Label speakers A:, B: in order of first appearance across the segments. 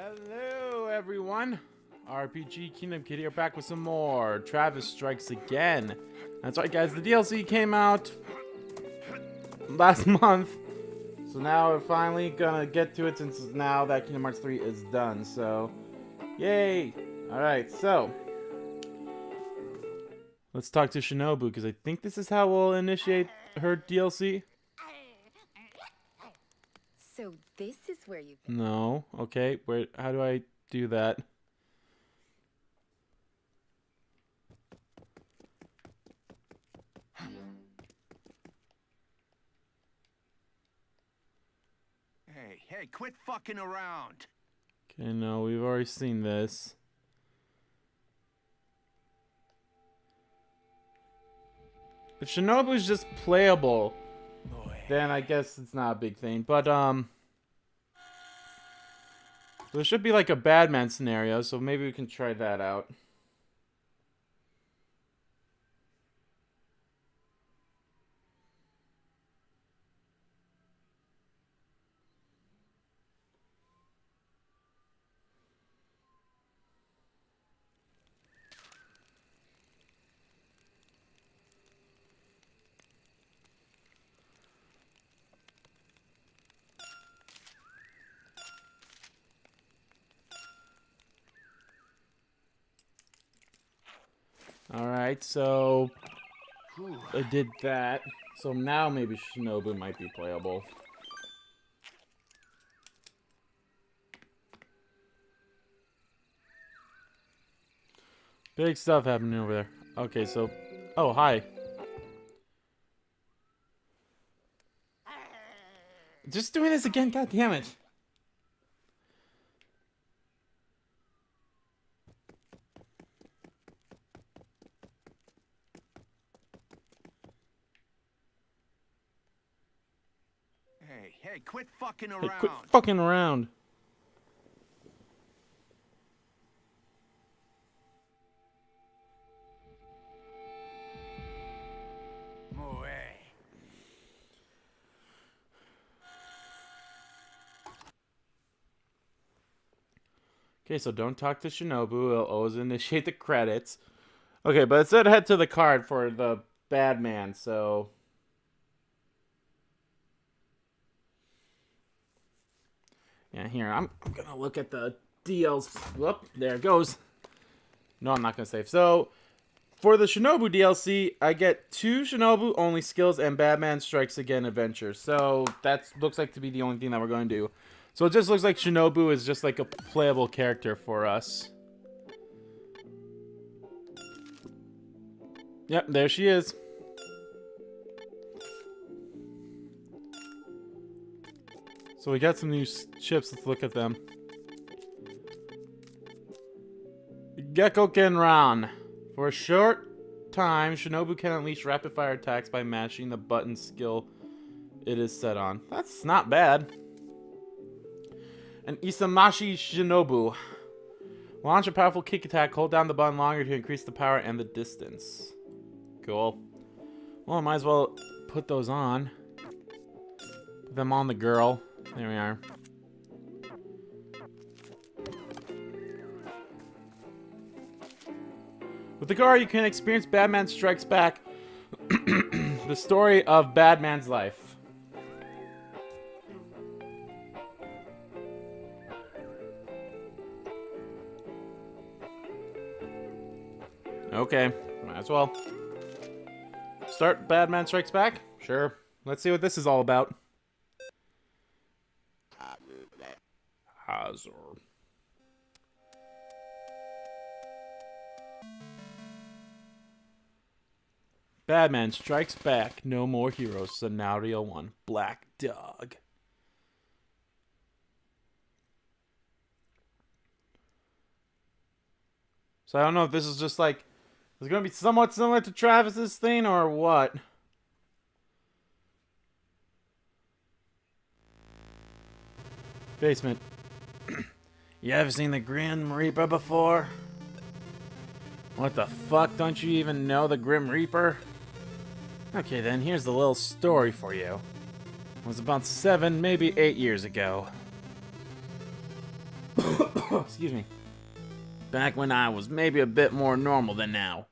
A: Hello, everyone. RPG Kingdom Kid here, back with some more Travis Strikes Again. That's right, guys. The DLC came out last month, so now we're finally gonna get to it since now that Kingdom Hearts 3 is done. So, yay! All right, so let's talk to Shinobu because I think this is how we'll initiate her DLC.
B: So this is where you've been.
A: No, okay. Where? How do I do that?
C: Hey, quit fucking around.
A: Okay, no, we've already seen this. If Shinobu's just playable, then I guess it's not a big thing. But, there should be like a Badman scenario, so maybe we can try that out. Alright, so I did that. So now maybe Shinobu might be playable. Big stuff happening over there. Okay, so... Oh, hi. Just doing this again, god damn it.
C: Hey, quit fucking
A: Hey,
C: around.
A: quit fucking around.
C: Moe.
A: Okay, so don't talk to Shinobu. It'll always initiate the credits. Okay, but it said head to the card for the Badman, so... Yeah, here, I'm gonna look at the deals. Whoop, there it goes. No, I'm not gonna save. So, for the Shinobu DLC, I get 2 Shinobu only skills and Badman Strikes Again adventures. So, that looks like to be the only thing that we're going to do. So, it just looks like Shinobu is just like a playable character for us. Yep, there she is. So we got some new ships. Let's look at them. Gecko Ran. For a short time, Shinobu can unleash rapid-fire attacks by mashing the button skill it is set on. That's not bad. An Isamashi Shinobu. Launch a powerful kick attack. Hold down the button longer to increase the power and the distance. Cool. Well, I might as well put those on. Put them on the girl. There we are. With the car, you can experience Badman Strikes Back, the story of Badman's life. Okay, might as well. Start Badman Strikes Back? Sure. Let's see what this is all about. Hazard. Badman Strikes Back. No More Heroes. Scenario 1. Black Dog. So I don't know if this is just like... Is it going to be somewhat similar to Travis's thing or what? Basement. You ever seen the Grim Reaper before? What the fuck? Don't you even know the Grim Reaper? Okay then, here's the little story for you. It was about 7, maybe 8 years ago. Excuse me. Back when I was maybe a bit more normal than now.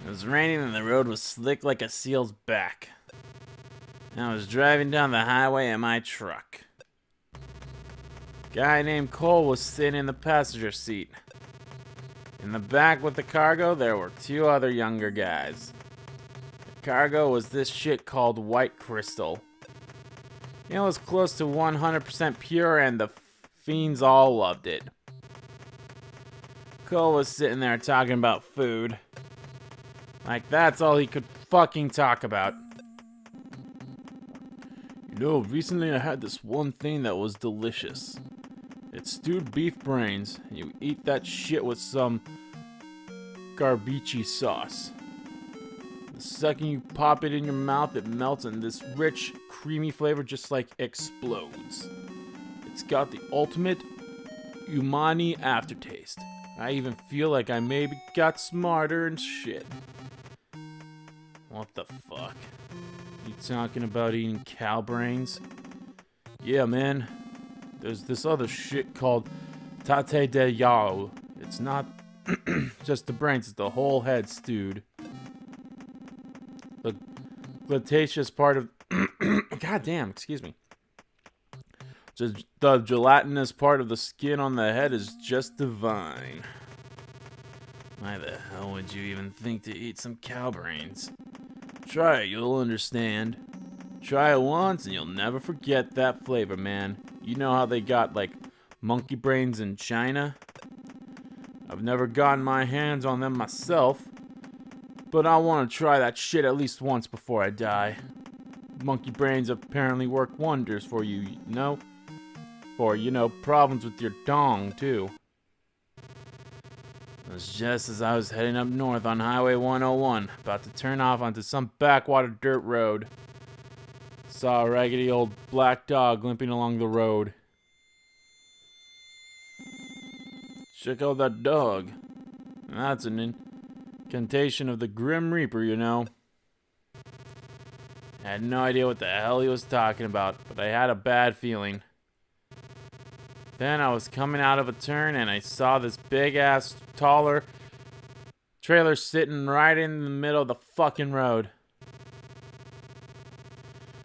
A: It was raining and the road was slick like a seal's back. I was driving down the highway in my truck. A guy named Cole was sitting in the passenger seat. In the back with the cargo, there were 2 other younger guys. The cargo was this shit called white crystal. It was close to 100% pure and the fiends all loved it. Cole was sitting there talking about food. Like that's all he could fucking talk about. You know, recently I had this one thing that was delicious. It's stewed beef brains. And you eat that shit with some garbici sauce. The second you pop it in your mouth, it melts and this rich, creamy flavor just like explodes. It's got the ultimate umami aftertaste. I even feel like I maybe got smarter and shit. What the fuck? You talking about eating cow brains? Yeah, man. There's this other shit called tate de yao. It's not just the brains, it's the whole head stewed. The gluteaceous part of... God damn, excuse me. Just the gelatinous part of the skin on the head is just divine. Why the hell would you even think to eat some cow brains? Try it, you'll understand. Try it once and you'll never forget that flavor, man. You know how they got, like, monkey brains in China? I've never gotten my hands on them myself, but I want to try that shit at least once before I die. Monkey brains apparently work wonders for you, you know? For, you know, problems with your dong, too. It was just as I was heading up north on Highway 101, about to turn off onto some backwater dirt road. Saw a raggedy old black dog limping along the road. Check out that dog. That's an incantation of the Grim Reaper, you know. I had no idea what the hell he was talking about, but I had a bad feeling. Then I was coming out of a turn and I saw this big-ass, taller trailer sitting right in the middle of the fucking road.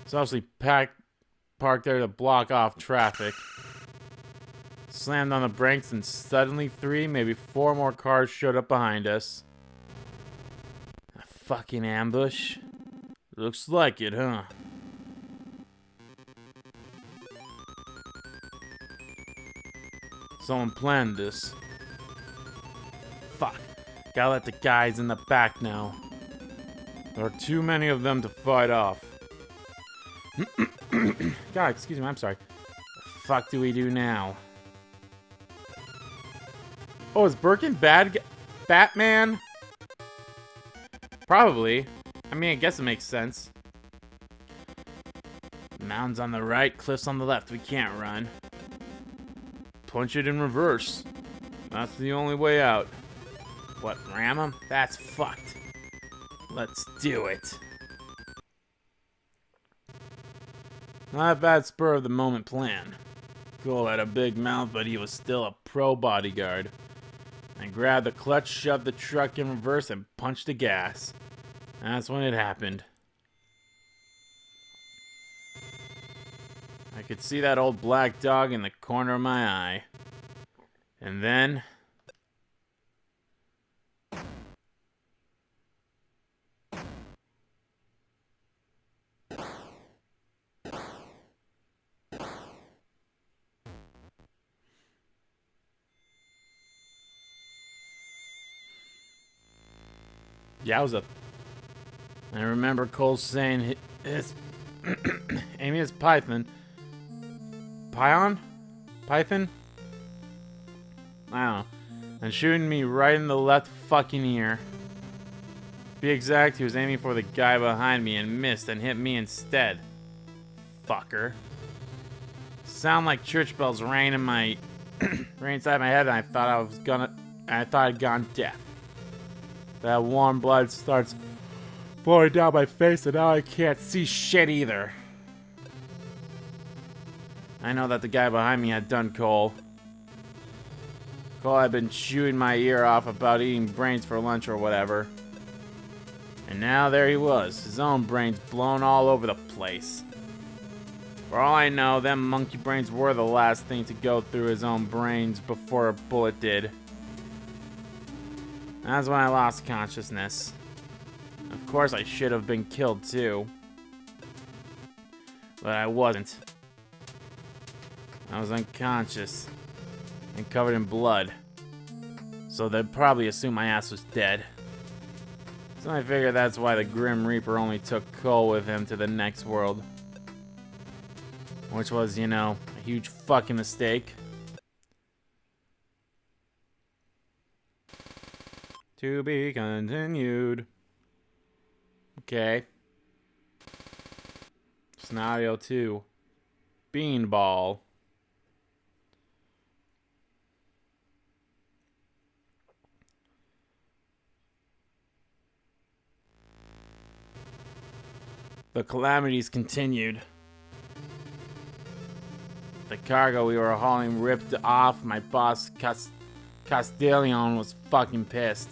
A: It's obviously parked there to block off traffic. Slammed on the brakes and suddenly 3, maybe 4 more cars showed up behind us. A fucking ambush? Looks like it, huh? Someone planned this. Fuck. Gotta let the guys in the back know. There are too many of them to fight off. God, excuse me, I'm sorry. The fuck do we do now? Oh, is Birkin Batman? Probably. I mean, I guess it makes sense. Mountains on the right, cliffs on the left. We can't run. Punch it in reverse. That's the only way out. What, ram him? That's fucked. Let's do it. Not a bad spur of the moment plan. Cole had a big mouth, but he was still a pro bodyguard. I grabbed the clutch, shoved the truck in reverse, and punched the gas. That's when it happened. I could see that old black dog in the corner of my eye. And then... Yowza. I remember Cole saying his aiming his python. Python? I don't know. And shooting me right in the left fucking ear. To be exact, he was aiming for the guy behind me and missed and hit me instead. Fucker. Sound like church bells rang in my rang inside my head and I thought I'd gone deaf. That warm blood starts flowing down my face and now I can't see shit either. I know that the guy behind me had done Cole. Cole had been chewing my ear off about eating brains for lunch or whatever. And now there he was, his own brains blown all over the place. For all I know, them monkey brains were the last thing to go through his own brains before a bullet did. That's when I lost consciousness. Of course, I should have been killed too. But I wasn't. I was unconscious and covered in blood. So they'd probably assume my ass was dead. So I figure that's why the Grim Reaper only took Cole with him to the next world. Which was, you know, a huge fucking mistake. To be continued. Okay. Scenario 2. Beanball. The calamities continued. The cargo we were hauling ripped off. My boss, Castellion, was fucking pissed.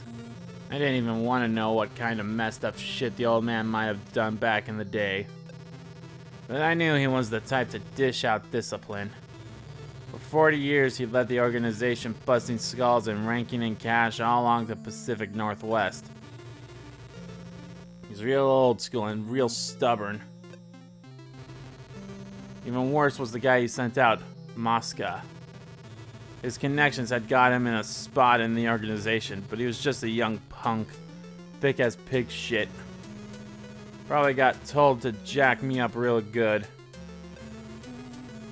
A: I didn't even want to know what kind of messed up shit the old man might have done back in the day. But I knew he was the type to dish out discipline. For 40 years, he led the organization busting skulls and ranking in cash all along the Pacific Northwest. He's real old school and real stubborn. Even worse was the guy he sent out, Mosca. His connections had got him in a spot in the organization, but he was just a young punk, thick as pig shit. Probably got told to jack me up real good.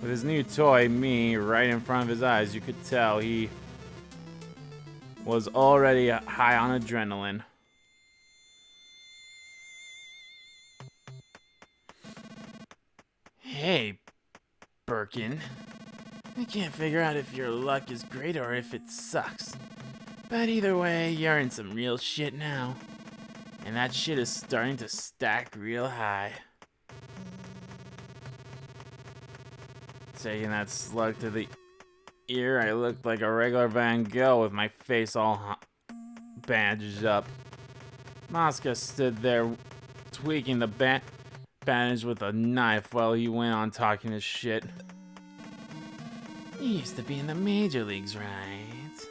A: With his new toy, me, right in front of his eyes, you could tell he was already high on adrenaline. Hey, Birkin. I can't figure out if your luck is great or if it sucks. But either way, you're in some real shit now. And that shit is starting to stack real high. Taking that slug to the ear, I looked like a regular Van Gogh with my face all bandaged up. Mosca stood there tweaking the bandage with a knife while he went on talking his shit. You used to be in the major leagues, right?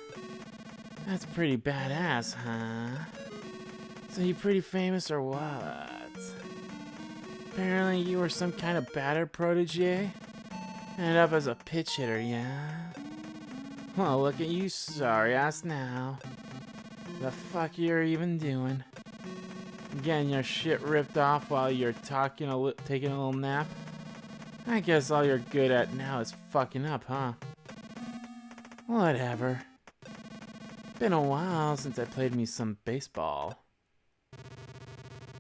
A: That's pretty badass, huh? So you pretty famous or what? Apparently you were some kind of batter protege? Ended up as a pitch hitter, yeah? Well, look at you sorry ass now. The fuck you're even doing? Getting your shit ripped off while you're taking a little nap? I guess all you're good at now is fucking up, huh? Whatever. Been a while since I played me some baseball.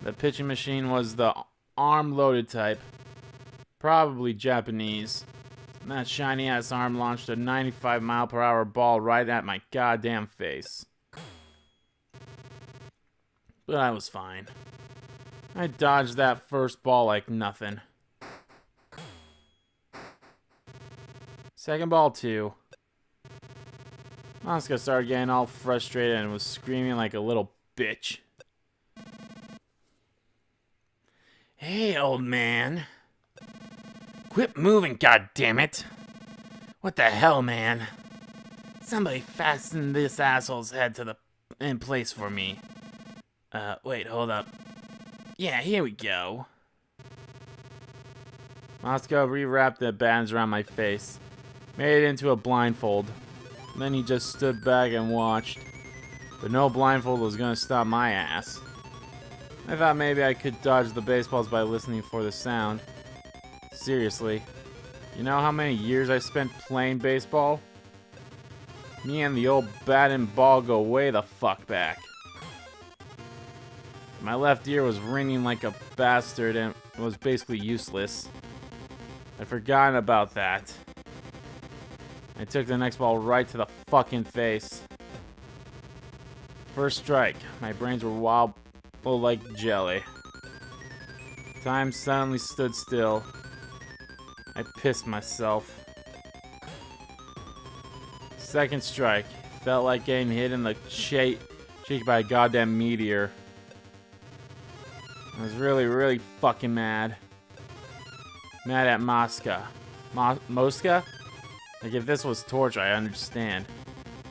A: The pitching machine was the arm-loaded type. Probably Japanese. And that shiny-ass arm launched a 95-mile-per-hour ball right at my goddamn face. But I was fine. I dodged that first ball like nothing. Second ball, too. Mosca started getting all frustrated and was screaming like a little bitch. Hey, old man. Quit moving, goddammit. What the hell, man? Somebody fasten this asshole's head in place for me. Wait, hold up. Yeah, here we go. Mosca rewrapped the bands around my face. Made it into a blindfold. Then he just stood back and watched. But no blindfold was gonna stop my ass. I thought maybe I could dodge the baseballs by listening for the sound. Seriously. You know how many years I spent playing baseball? Me and the old bat and ball go way the fuck back. My left ear was ringing like a bastard and was basically useless. I'd forgotten about that. I took the next ball right to the fucking face. First strike. My brains were wobble like jelly. Time suddenly stood still. I pissed myself. Second strike. Felt like getting hit in the cheek by a goddamn meteor. I was really, really fucking mad. Mad at Mosca. Mosca? Like, if this was torture, I understand.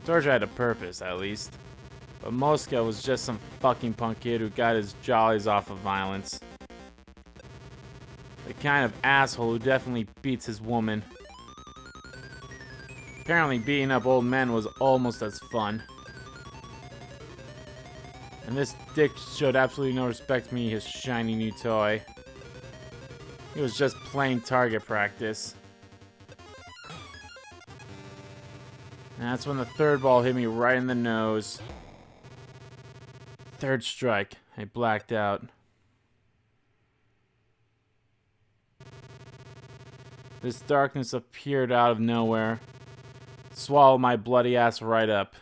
A: Torture had a purpose, at least. But Mosca was just some fucking punk kid who got his jollies off of violence. The kind of asshole who definitely beats his woman. Apparently beating up old men was almost as fun. And this dick showed absolutely no respect to me, his shiny new toy. He was just plain target practice. And that's when the third ball hit me right in the nose. Third strike. I blacked out. This darkness appeared out of nowhere. Swallowed my bloody ass right up.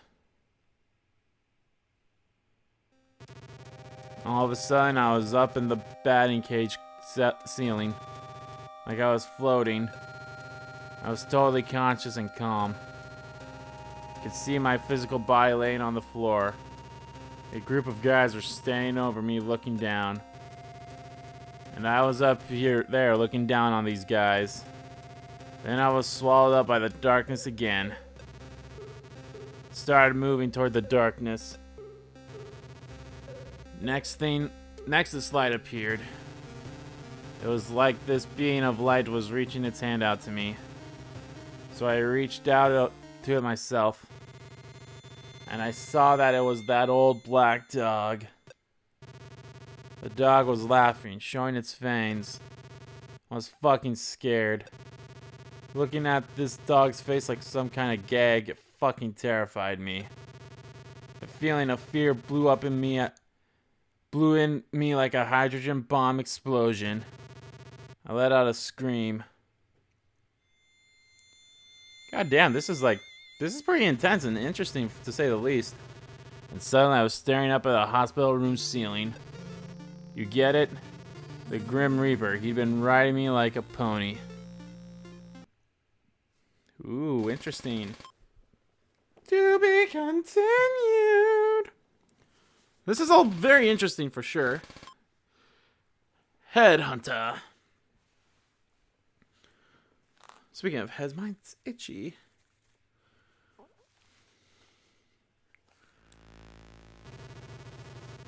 A: All of a sudden, I was up in the batting cage ceiling. Like I was floating. I was totally conscious and calm. I could see my physical body laying on the floor. A group of guys were standing over me looking down. And I was up there looking down on these guys. Then I was swallowed up by the darkness again. Started moving toward the darkness. Next, this light appeared. It was like this being of light was reaching its hand out to me. So I reached out to it myself. And I saw that it was that old black dog. The dog was laughing, showing its fangs. I was fucking scared. Looking at this dog's face like some kind of gag, it fucking terrified me. The feeling of fear blew in me like a hydrogen bomb explosion. I let out a scream. God damn, this is pretty intense and interesting to say the least. And suddenly I was staring up at the hospital room ceiling. You get it? The Grim Reaper. He'd been riding me like a pony. Ooh, interesting. To be continued. This is all very interesting for sure. Headhunter. Speaking of heads, mine's itchy.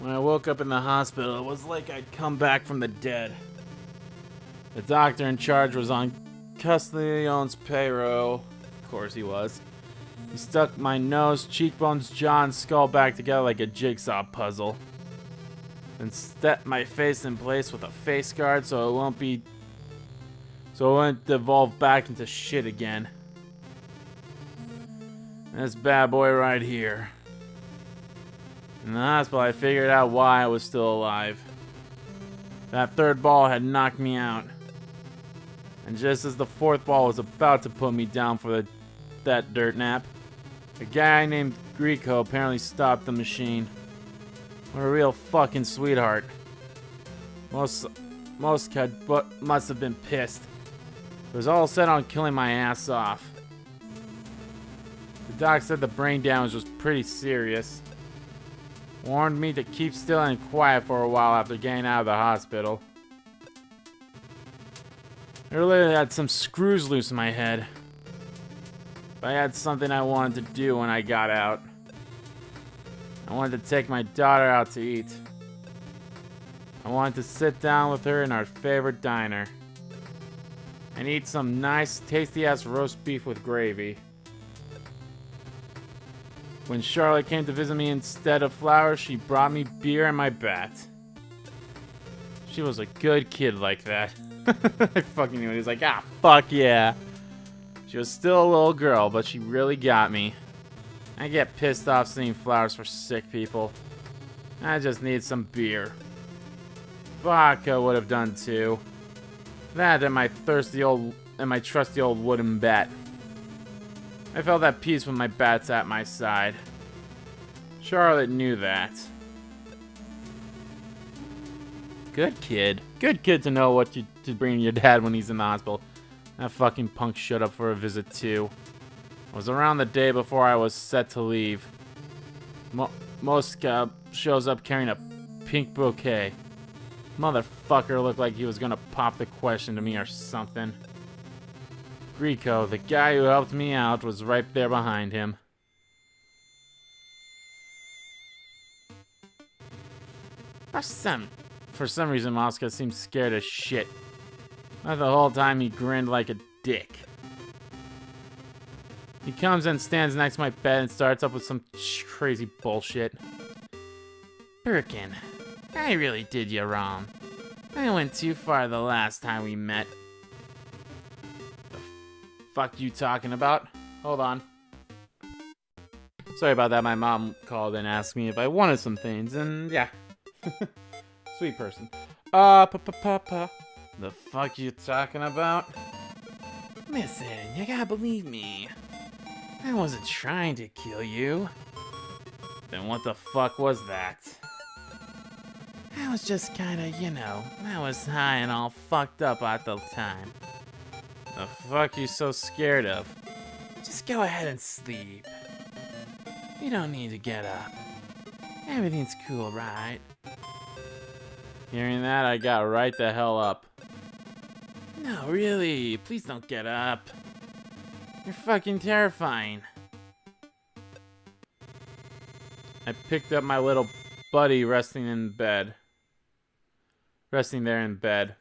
A: When I woke up in the hospital, it was like I'd come back from the dead. The doctor in charge was on Castiglione's payroll. Of course he was. He stuck my nose, cheekbones, jaw, and skull back together like a jigsaw puzzle. Then stepped my face in place with a face guard so it won't devolve back into shit again. And this bad boy right here. In the hospital, I figured out why I was still alive. That third ball had knocked me out. And just as the fourth ball was about to put me down for that dirt nap, a guy named Greco apparently stopped the machine. What a real fucking sweetheart. Most must have been pissed. He was all set on killing my ass off. The doc said the brain damage was pretty serious. Warned me to keep still and quiet for a while after getting out of the hospital. I really had some screws loose in my head. But I had something I wanted to do when I got out. I wanted to take my daughter out to eat. I wanted to sit down with her in our favorite diner. And eat some nice, tasty-ass roast beef with gravy. When Charlotte came to visit me instead of flowers, she brought me beer and my bat. She was a good kid like that. I fucking knew it. He was like, ah, fuck yeah. She was still a little girl, but she really got me. I get pissed off seeing flowers for sick people. I just need some beer. Vodka would have done too. That and my trusty old wooden bat. I felt at peace when my bat's at my side. Charlotte knew that. Good kid. Good kid to know what to bring your dad when he's in the hospital. That fucking punk showed up for a visit too. It was around the day before I was set to leave. Moska shows up carrying a pink bouquet. Motherfucker looked like he was gonna pop the question to me or something. Rico, the guy who helped me out, was right there behind him. For some reason, Moska seemed scared as shit. But the whole time he grinned like a dick. He comes and stands next to my bed and starts up with some crazy bullshit. Birkin, I really did you wrong. I went too far the last time we met. The fuck you talking about? Hold on. Sorry about that, my mom called and asked me if I wanted some things, and yeah. Sweet person. The fuck you talking about? Listen, you gotta believe me. I wasn't trying to kill you. Then what the fuck was that? I was just kinda, you know, I was high and all fucked up at the time. The fuck you so scared of? Just go ahead and sleep. You don't need to get up. Everything's cool, right? Hearing that, I got right the hell up. No, really, please don't get up. You're fucking terrifying. I picked up my little buddy resting there in bed,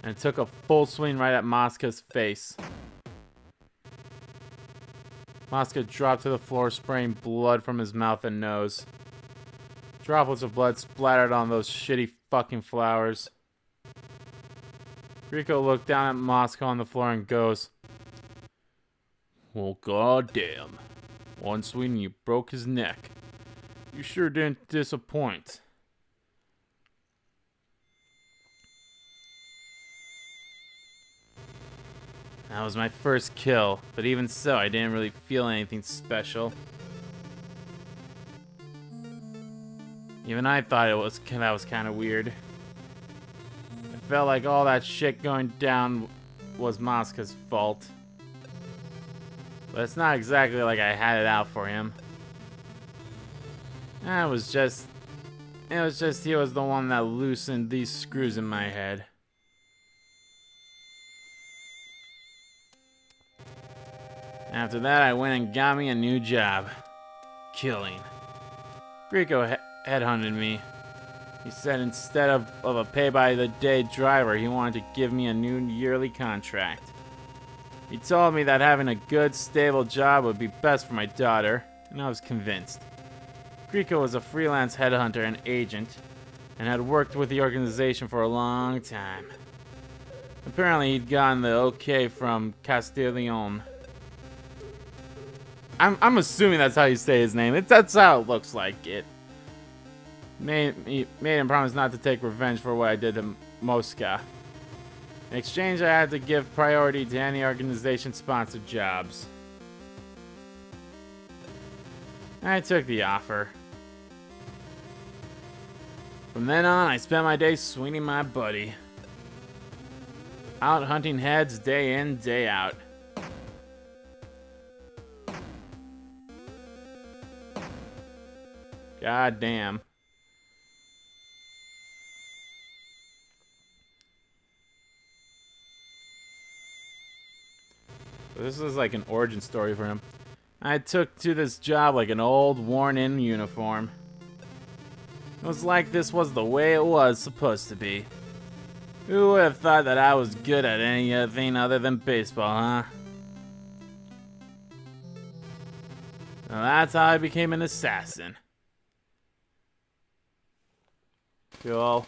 A: and took a full swing right at Moska's face. Moska dropped to the floor, spraying blood from his mouth and nose. Droplets of blood splattered on those shitty fucking flowers. Rico looked down at Moska on the floor and goes, "Well, goddamn. One swing you broke his neck. You sure didn't disappoint." That was my first kill, but even so, I didn't really feel anything special. Even I thought that was kind of weird. It felt like all that shit going down was Moska's fault. But it's not exactly like I had it out for him. It was just he was the one that loosened these screws in my head. After that, I went and got me a new job. Killing. Rico headhunted me. He said instead of a pay-by-the-day driver, he wanted to give me a new yearly contract. He told me that having a good, stable job would be best for my daughter, and I was convinced. Rico was a freelance headhunter and agent, and had worked with the organization for a long time. Apparently, he'd gotten the okay from Castiglione. I'm assuming that's how you say his name. That's how it looks like it. Made him promise not to take revenge for what I did to Moska. In exchange, I had to give priority to any organization-sponsored jobs. I took the offer. From then on, I spent my days swinging my buddy. Out hunting heads day in, day out. God damn. So this is like an origin story for him. I took to this job like an old, worn-in uniform. It was like this was the way it was supposed to be. Who would have thought that I was good at anything other than baseball, huh? Well, that's how I became an assassin. Cool.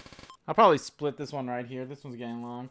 A: I'll probably split this one right here. This one's getting long.